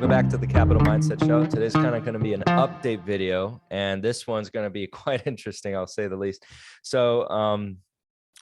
welcome back to the Capital Mindset Show. Today's kind of going to be an update video, and this one's going to be quite interesting, I'll say the least. So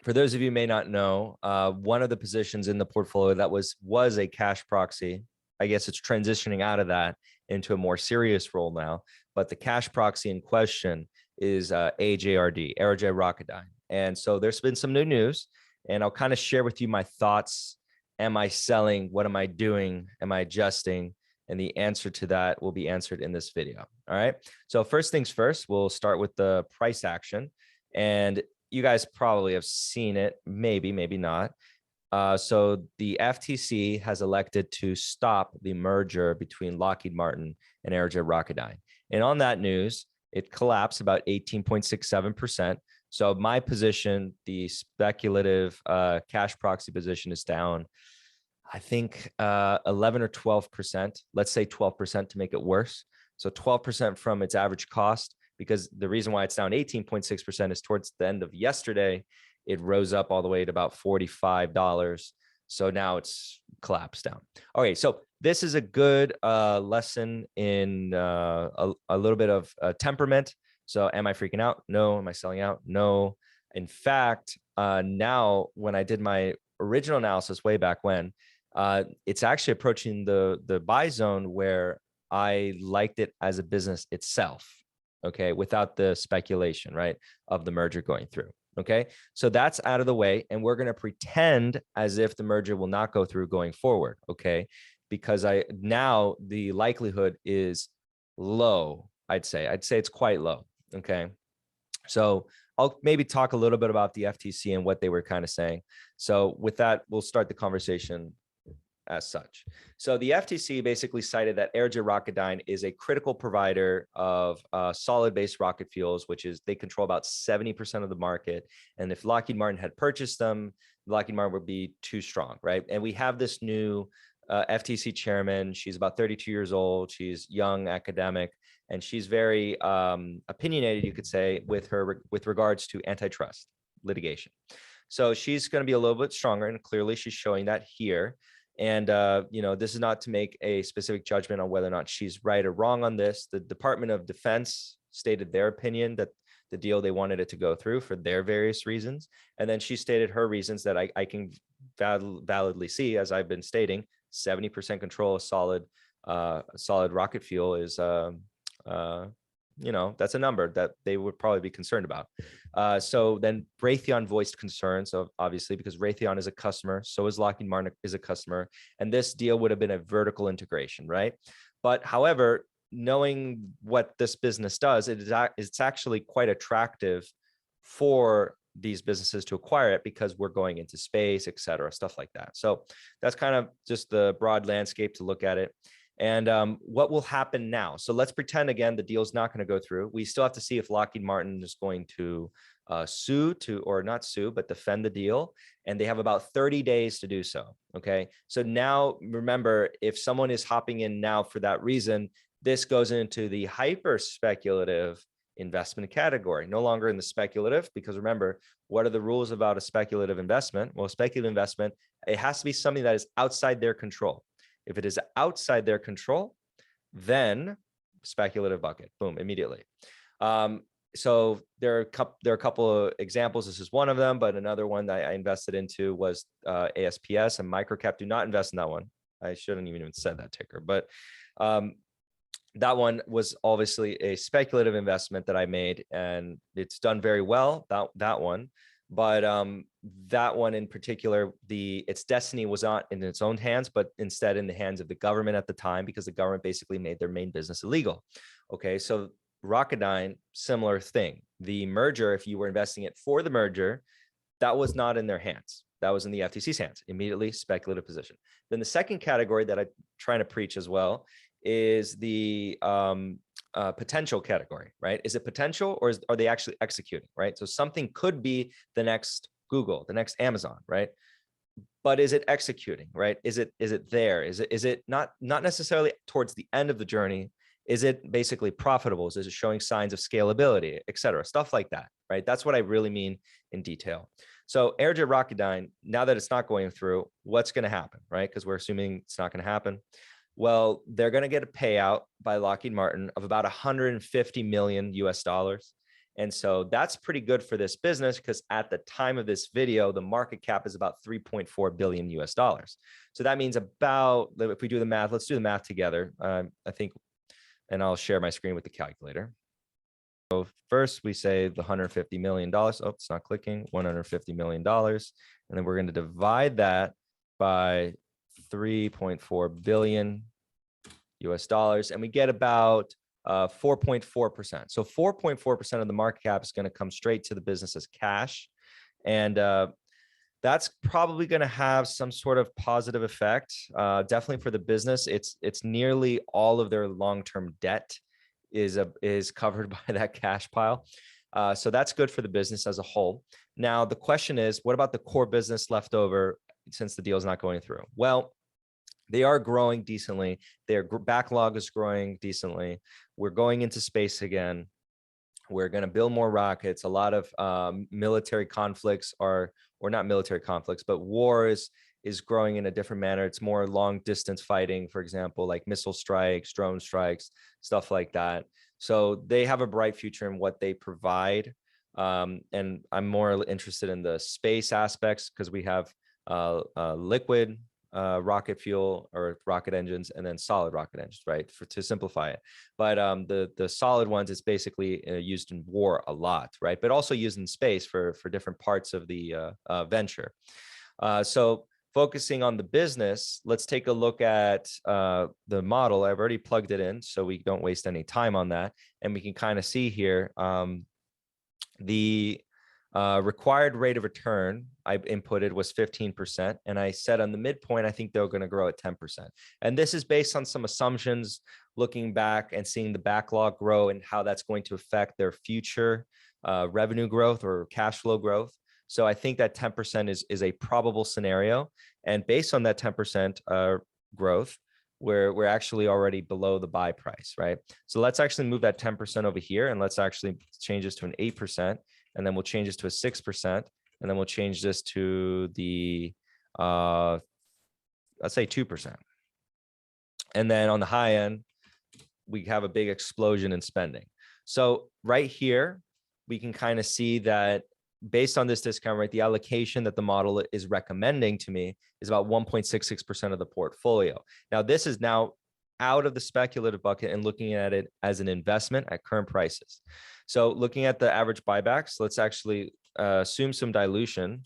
for those of you who may not know, one of the positions in the portfolio that was a cash proxy, I guess it's transitioning out of that into a more serious role now, but the cash proxy in question is AJRD, Erija Rocketdyne. And so there's been some new news, and I'll kind of share with you my thoughts. Am I selling? What am I doing? Am I adjusting? And the answer to that will be answered in this video. All right. So first things first, we'll start with the price action. And you guys probably have seen it, maybe not. So the FTC has elected to stop the merger between Lockheed Martin and Erija Rocketdyne. And on that news, it collapsed about 18.67%. So my position, the speculative cash proxy position, is down, I think 11 or 12%. Let's say 12% to make it worse. So 12% from its average cost, because the reason why it's down 18.6% is towards the end of yesterday, it rose up all the way to about $45. So now it's collapsed down. Okay, so this is a good lesson in a little bit of temperament. So am I freaking out? No. Am I selling out? No. In fact, now when I did my original analysis way back when, it's actually approaching the buy zone where I liked it as a business itself, okay, without the speculation, right, of the merger going through. Okay, so that's out of the way, and we're going to pretend as if the merger will not go through going forward, okay, because now the likelihood is low. I'd say it's quite low. Okay, so I'll maybe talk a little bit about the FTC and what they were kind of saying. So with that, we'll start the conversation as such. So the FTC basically cited that Erija Rocketdyne is a critical provider of solid-based rocket fuels, which is they control about 70% of the market. And if Lockheed Martin had purchased them, Lockheed Martin would be too strong, right? And we have this new FTC chairman. She's about 32 years old. She's young, academic, and she's very opinionated, you could say, with regards to antitrust litigation. So she's going to be a little bit stronger, and clearly she's showing that here. And this is not to make a specific judgment on whether or not she's right or wrong on this. The Department of Defense stated their opinion that the deal, they wanted it to go through for their various reasons, and then she stated her reasons that I can validly see, as I've been stating. 70% control of solid rocket fuel is that's a number that they would probably be concerned about. So then Raytheon voiced concerns, of obviously, because Raytheon is a customer, so is Lockheed Martin is a customer, and this deal would have been a vertical integration, right? But however, knowing what this business does, it's actually quite attractive for these businesses to acquire it, because we're going into space, et cetera, stuff like that. So that's kind of just the broad landscape to look at it. And what will happen now? So let's pretend, again, the deal's not going to go through. We still have to see if Lockheed Martin is going to defend the deal. And they have about 30 days to do so. Okay. So now remember, if someone is hopping in now for that reason, this goes into the hyper speculative investment category, no longer in the speculative, because remember, what are the rules about a speculative investment? Well, speculative investment, it has to be something that is outside their control. If it is outside their control, then speculative bucket, boom, immediately. So there are a couple of examples. This is one of them, but another one that I invested into was ASPS and microcap. Do not invest in that one. I shouldn't even said that ticker, but that one was obviously a speculative investment that I made, and it's done very well, that one. But that one in particular, its destiny was not in its own hands, but instead in the hands of the government at the time, because the government basically made their main business illegal. Okay, so Rocketdyne, similar thing. The merger, if you were investing it for the merger, that was not in their hands. That was in the FTC's hands. Immediately speculative position. Then the second category that I'm trying to preach as well is the potential category, right? Is it potential, or are they actually executing, right? So something could be the next Google, the next Amazon, right? But is it executing, right? Is it there? Is it not necessarily towards the end of the journey? Is it basically profitable? Is it showing signs of scalability, et cetera? Stuff like that, right? That's what I really mean in detail. So Erija Rocketdyne, now that it's not going through, what's going to happen, right? Because we're assuming it's not going to happen. Well, they're going to get a payout by Lockheed Martin of about 150 million US dollars. And so that's pretty good for this business because at the time of this video, the market cap is about 3.4 billion US dollars. So that means about, if we do the math, let's do the math together. I think, and I'll share my screen with the calculator. So first we say the $150 million. Oh, it's not clicking. $150 million. And then we're going to divide that by 3.4 billion US dollars. And we get about 4.4%. So 4.4% of the market cap is going to come straight to the business as cash. And that's probably going to have some sort of positive effect. Definitely for the business. It's nearly all of their long-term debt is covered by that cash pile. So that's good for the business as a whole. Now, the question is, what about the core business left over since the deal is not going through? Well, they are growing decently. Their backlog is growing decently. We're going into space again. We're going to build more rockets. A lot of military conflicts or not military conflicts, but wars is growing in a different manner. It's more long distance fighting, for example, like missile strikes, drone strikes, stuff like that. So they have a bright future in what they provide. And I'm more interested in the space aspects because we have liquid rocket fuel or rocket engines and then solid rocket engines, right? To simplify it. But the solid ones, it's basically used in war a lot, right? But also used in space for different parts of the venture. So focusing on the business, let's take a look at the model. I've already plugged it in so we don't waste any time on that. And we can kind of see here the required rate of return I inputted was 15. And I said on the midpoint, I think they're going to grow at 10%. And this is based on some assumptions, looking back and seeing the backlog grow and how that's going to affect their future revenue growth or cash flow growth. So I think that 10% is a probable scenario. And based on that 10% growth, we're actually already below the buy price, right? So let's actually move that 10% over here and let's actually change this to an 8%. And then we'll change this to a 6%. And then we'll change this to the, let's say 2%. And then on the high end, we have a big explosion in spending. So right here, we can kind of see that based on this discount rate, the allocation that the model is recommending to me is about 1.66% of the portfolio. Now, this is now out of the speculative bucket and looking at it as an investment at current prices. So looking at the average buybacks, let's actually assume some dilution.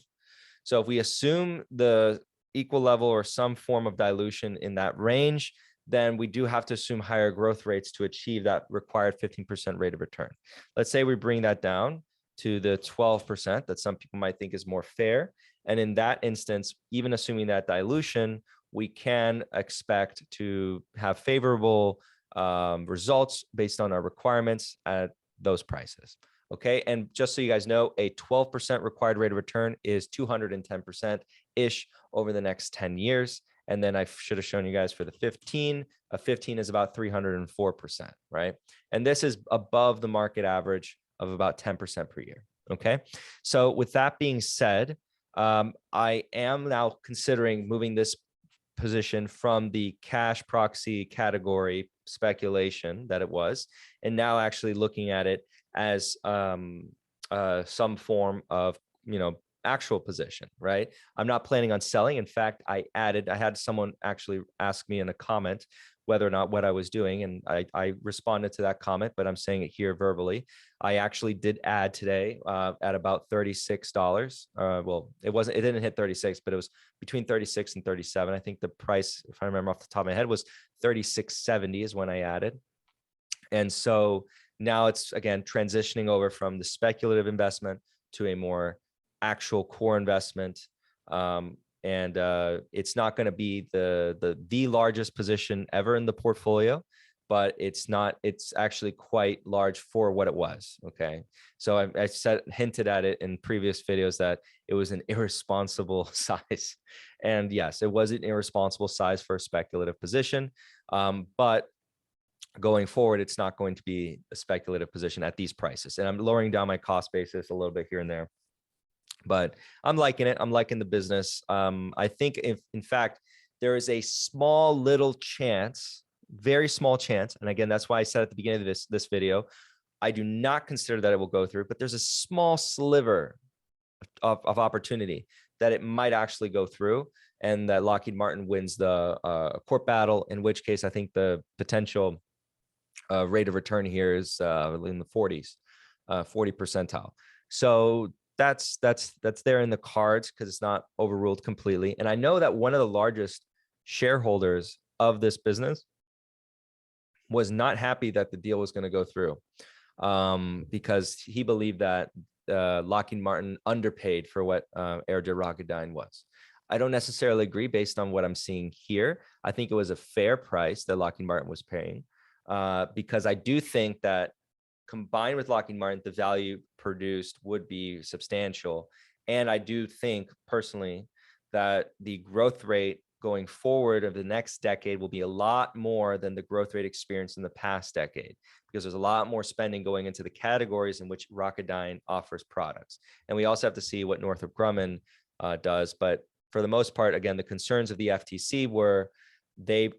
So if we assume the equal level or some form of dilution in that range, then we do have to assume higher growth rates to achieve that required 15% rate of return. Let's say we bring that down to the 12% that some people might think is more fair. And in that instance, even assuming that dilution, we can expect to have favorable results based on our requirements at those prices. Okay. And just so you guys know, a 12% required rate of return is 210%-ish over the next 10 years. And then I should have shown you guys for the 15, a 15 is about 304%, right? And this is above the market average of about 10% per year. Okay. So with that being said, I am now considering moving this position from the cash proxy category speculation that it was, and now actually looking at it as some form of, actual position, right? I'm not planning on selling. In fact, I had someone actually ask me in a comment whether or not what I was doing, and I responded to that comment, but I'm saying it here verbally. I actually did add today at about $36. Well, it didn't hit 36, but it was between 36 and 37. I think the price, if I remember off the top of my head, was 36.70 is when I added. And so now it's again transitioning over from the speculative investment to a more actual core investment. And it's not going to be the largest position ever in the portfolio, but it's actually quite large for what it was. Okay. So I hinted at it in previous videos that it was an irresponsible size. And yes, it was an irresponsible size for a speculative position. But going forward, it's not going to be a speculative position at these prices. And I'm lowering down my cost basis a little bit here and there. But I'm liking it. I'm liking the business. I think in fact, there is a small little chance, very small chance. And again, that's why I said at the beginning of this video, I do not consider that it will go through, but there's a small sliver of opportunity that it might actually go through, and that Lockheed Martin wins the court battle, in which case I think the potential rate of return here is in the 40s, 40 percentile. So that's there in the cards because it's not overruled completely. And I know that one of the largest shareholders of this business was not happy that the deal was going to go through, because he believed that Lockheed Martin underpaid for what Erija Rocketdyne was. I don't necessarily agree based on what I'm seeing here. I think it was a fair price that Lockheed Martin was paying, because I do think that combined with Lockheed Martin, the value produced would be substantial. And I do think personally that the growth rate going forward of the next decade will be a lot more than the growth rate experienced in the past decade, because there's a lot more spending going into the categories in which Rocketdyne offers products. And we also have to see what Northrop Grumman does. But for the most part, again, the concerns of the FTC were they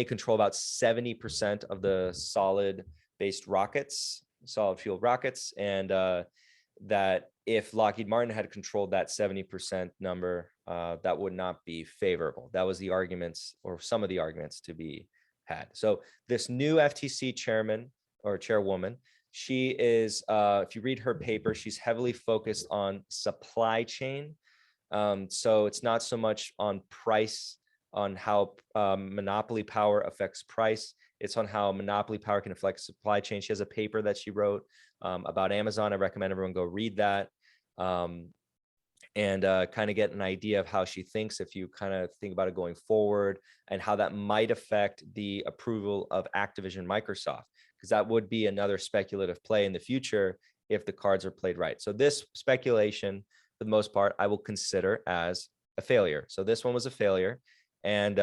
control about 70% of the solid-based rockets, solid fuel rockets, and that if Lockheed Martin had controlled that 70% number, that would not be favorable. That was the arguments, or some of the arguments to be had. So this new FTC chairman or chairwoman, she is, if you read her paper, she's heavily focused on supply chain. So it's not so much on price, on how monopoly power affects price. It's on how monopoly power can affect supply chain. She has a paper that she wrote about Amazon. I recommend everyone go read that, and kind of get an idea of how she thinks, if you kind of think about it going forward, and how that might affect the approval of Activision Microsoft, because that would be another speculative play in the future if the cards are played right. So this speculation, for the most part, I will consider as a failure. So this one was a failure. And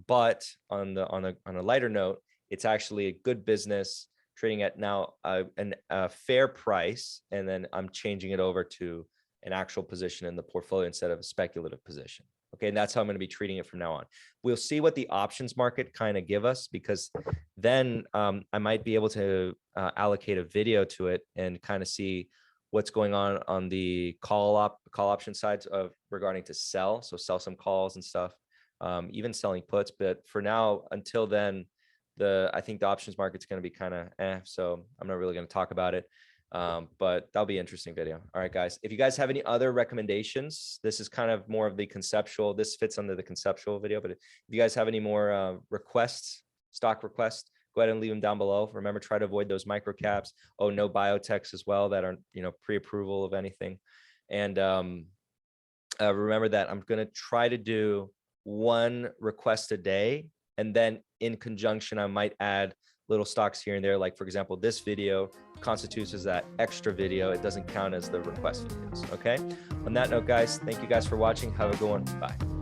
but on a lighter note, it's actually a good business, trading at now a fair price, and then I'm changing it over to an actual position in the portfolio instead of a speculative position. Okay, and that's how I'm going to be treating it from now on. We'll see what the options market kind of give us, because then I might be able to allocate a video to it and kind of see what's going on the call option sides of regarding to sell. So sell some calls and stuff. Even selling puts, but for now, until then, I think the options market's going to be kind of so I'm not really going to talk about it, but that'll be an interesting video. All right, guys, if you guys have any other recommendations, this is kind of more of the conceptual, this fits under the conceptual video, but if you guys have any more stock requests, go ahead and leave them down below. Remember, try to avoid those micro caps. Oh, no biotechs as well that aren't, pre-approval of anything. And remember that I'm going to try to do one request a day, and then in conjunction I might add little stocks here and there, like for example this video constitutes as that extra video. It doesn't count as the request videos. Okay, on that note, guys, thank you guys for watching. Have a good one. Bye.